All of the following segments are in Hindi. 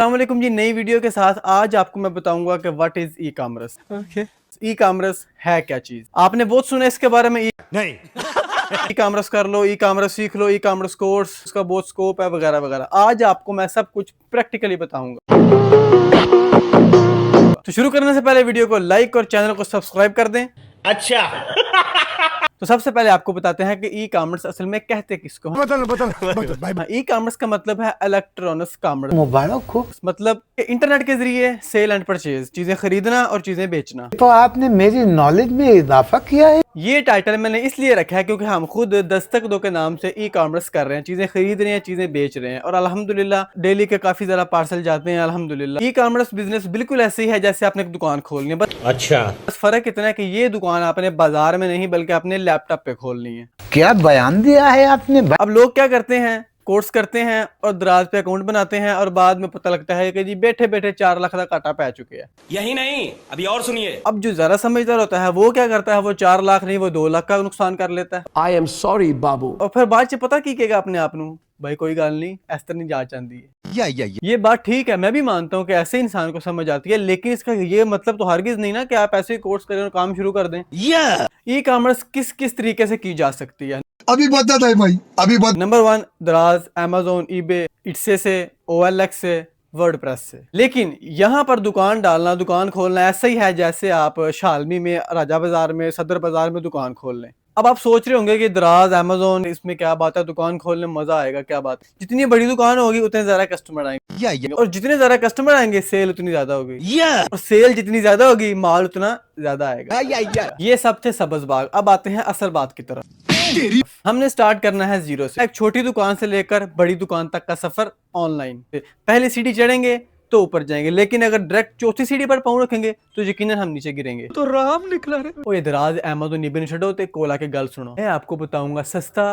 अस्सलाम वालेकुम जी, नई वीडियो के साथ आज आपको मैं बताऊंगा कि what is e commerce. E commerce है क्या चीज? आपने बहुत सुना इसके बारे में। नहीं ई कॉमर्स कर लो, ई कॉमर्स सीख लो, ई कॉमर्स कोर्स, उसका बहुत स्कोप है वगैरह वगैरह। आज आपको मैं सब कुछ प्रैक्टिकली बताऊंगा। तो शुरू करने से पहले वीडियो को लाइक और चैनल को सब्सक्राइब कर दें। अच्छा तो सबसे पहले आपको बताते हैं कि ई कॉमर्स असल में कहते किसको हैं। ई कॉमर्स का मतलब है इलेक्ट्रॉनिक्स कॉमर्स। मुबारक हो। मतलब इंटरनेट के जरिए सेल एंड परचेज, चीजें खरीदना और चीजें बेचना। तो आपने मेरी नॉलेज में इजाफा किया है। ये टाइटल मैंने इसलिए रखा है क्योंकि हम खुद दस्तक दो के नाम से ई कॉमर्स कर रहे हैं, चीजें खरीद रहे हैं, चीजें बेच रहे हैं और अल्हम्दुलिल्लाह डेली के काफी ज्यादा पार्सल जाते हैं। अल्हम्दुलिल्लाह ई कॉमर्स बिजनेस बिल्कुल ऐसे ही है जैसे आपने एक दुकान खोलनी है, बस फर्क इतना है कि ये दुकान आपने बाजार में नहीं बल्कि अपने लैपटॉप पे खोलनी है। क्या बयान दिया है आपने। अब लोग क्या करते हैं, कोर्स करते हैं और दराज पे अकाउंट बनाते हैं और बाद में पता लगता है कि जी बैठे बैठे 4 लाख का घाटा पै चुके हैं। यही नहीं, अभी और सुनिए। अब जो ज्यादा समझदार होता है वो क्या करता है, वो 4 लाख नहीं वो 2 लाख का नुकसान कर लेता है। आई एम सॉरी बाबू। और फिर बाद च पता की कहेगा अपने आप नू, भाई कोई गल नहीं, इस तरह नहीं जांच आंदी है। ये बात ठीक है, मैं भी मानता हूँ कि ऐसे इंसान को समझ आती है, लेकिन इसका ये मतलब तो हरगिज नहीं ना कि आप ऐसे ही कोर्स करें और काम शुरू कर दें। ई कॉमर्स किस किस तरीके से की जा सकती है, अभी बता था भाई, अभी बता। नंबर 1 दराज, अमेज़न, ईबे, इट्से से, OLX से, वर्डप्रेस से। लेकिन यहाँ पर दुकान डालना, दुकान खोलना ऐसा ही है जैसे आप शालमी में, राजा बाजार में, सदर बाजार में दुकान खोल लें। अब आप सोच रहे होंगे कि दराज, अमेज़न, इसमें क्या बात है, दुकान खोलने में मजा आएगा, क्या बात। जितनी बड़ी दुकान होगी उतने ज्यादा कस्टमर आएंगे और जितने ज्यादा कस्टमर आएंगे सेल उतनी ज्यादा होगी और सेल जितनी ज्यादा होगी माल उतना ज्यादा आएगा। ये सब थे सब्ज़ बाग। अब आते हैं असल बात की तरफ। हमने स्टार्ट करना है जीरो से। एक छोटी दुकान से लेकर बड़ी दुकान तक का सफर ऑनलाइन। पहली सीढ़ी चढ़ेंगे तो ऊपर जाएंगे, लेकिन अगर डायरेक्ट चौथी सीढ़ी पर पाँव रखेंगे तो यकीनन हम नीचे गिरेंगे। तो राम निकला रे। ओ ये दराज, अमेज़न, ईबे छड़ो ते कोला के गल सुनो। मैं आपको बताऊंगा सस्ता,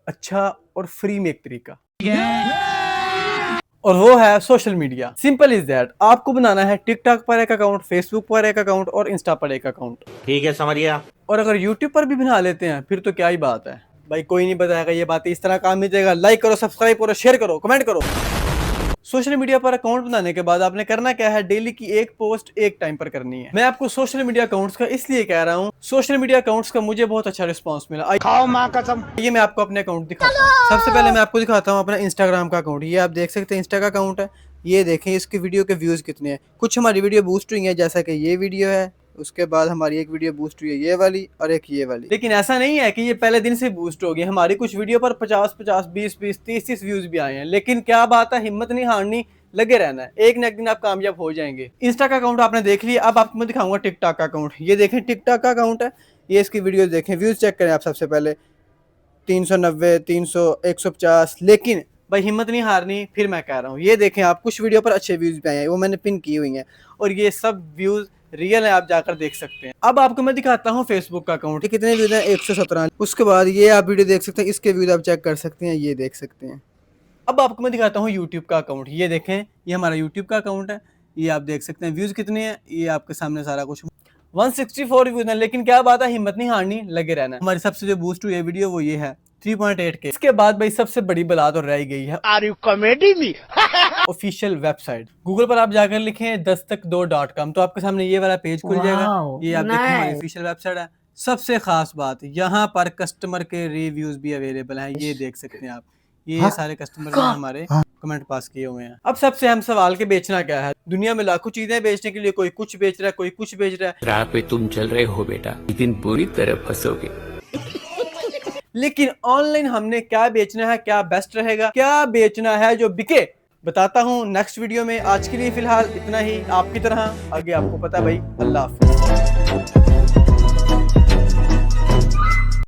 अच्छा और फ्री में एक तरीका, और वो है social media. Simple is that. आपको बनाना है टिकटॉक पर एक अकाउंट, फेसबुक पर एक अकाउंट और इंस्टा पर एक अकाउंट। ठीक है, समझ गया। और अगर यूट्यूब पर भी बना लेते हैं फिर तो क्या ही बात है भाई, कोई नहीं बताएगा ये बात। इस तरह काम मिल जाएगा। लाइक करो, सब्सक्राइब करो, शेयर करो, कमेंट करो। सोशल मीडिया पर अकाउंट बनाने के बाद आपने करना क्या है, डेली की एक पोस्ट एक टाइम पर करनी है। मैं आपको सोशल मीडिया अकाउंट्स का इसलिए कह रहा हूँ, सोशल मीडिया अकाउंट्स का मुझे बहुत अच्छा रिस्पांस मिला। खाओ मां कसम। ये मैं आपको अपने अकाउंट दिखाता हूँ। सबसे पहले मैं आपको दिखाता हूँ अपना इंस्टाग्राम का अकाउंट। ये आप देख सकते हैं इंस्टा का अकाउंट है। ये देखें इसकी वीडियो के व्यूज कितने हैं। कुछ हमारी वीडियो बूस्ट हुई है, जैसा कि ये वीडियो है, उसके बाद हमारी एक वीडियो बूस्ट हुई है ये वाली और एक ये वाली। लेकिन ऐसा नहीं है कि ये पहले दिन से बूस्ट हो गई। हमारी कुछ वीडियो पर 50-50, 20-20, 30-30 व्यूज भी आए हैं। लेकिन क्या बात है, हिम्मत नहीं हारनी, लगे रहना है, एक न एक दिन आप कामयाब हो जाएंगे। इंस्टा का अकाउंट आपने देख लिया। अब आपको मैं दिखाऊंगा टिकटॉक का अकाउंट। ये देखें टिकटॉक का अकाउंट है। ये इसकी वीडियो देखें, व्यूज चेक करें आप। सबसे पहले 390, 300, 150। लेकिन भाई हिम्मत नहीं हारनी, फिर मैं कह रहा हूँ। ये देखें आप, कुछ वीडियो पर अच्छे व्यूज भी आए हैं, वो मैंने पिन की हुई हैं और ये सब व्यूज रियल है, आप जाकर देख सकते हैं। अब आपको मैं दिखाता हूँ फेसबुक का अकाउंट। कितने व्यूज हैं, 117। उसके बाद ये आप वीडियो देख सकते हैं, इसके व्यूज आप चेक कर सकते हैं, ये देख सकते हैं। अब आपको मैं दिखाता हूँ यूट्यूब का अकाउंट। ये देखें, ये हमारा यूट्यूब का अकाउंट है। ये आप देख सकते हैं व्यूज कितने हैं, ये आपके सामने सारा कुछ। 164 व्यूज हैं। लेकिन क्या बात है, हिम्मत नहीं हारनी, लगे रहना। हमारी सबसे जो बूस्ट हुई है वीडियो वो ये है 3.8 के। इसके बाद भाई सबसे बड़ी बला तो रह गई है, are you comedy me official website. Google पर आप जाकर लिखें dastak2.com तो आपके सामने ये वाला पेज खुल जाएगा। ये आप देखें हमारी ऑफिशियल वेबसाइट है। सबसे खास बात, यहाँ पर कस्टमर के रिव्यूज भी अवेलेबल हैं। ये देख सकते हैं आप, ये सारे कस्टमर ने हमारे कमेंट पास किए हुए हैं। अब सबसे अहम सवाल के बेचना क्या है। दुनिया में लाखों चीजें बेचने के लिए, कोई कुछ बेच रहा है, कोई कुछ बेच रहा है। राह पे तुम चल रहे हो बेटा, लेकिन पूरी तरह फंसोगे। लेकिन ऑनलाइन हमने क्या बेचना है, क्या बेस्ट रहेगा, क्या बेचना है जो बिके, बताता हूँ नेक्स्ट वीडियो में। आज के लिए फिलहाल इतना ही। आपकी तरह आगे आपको पता भाई। अल्लाह हाफिज़।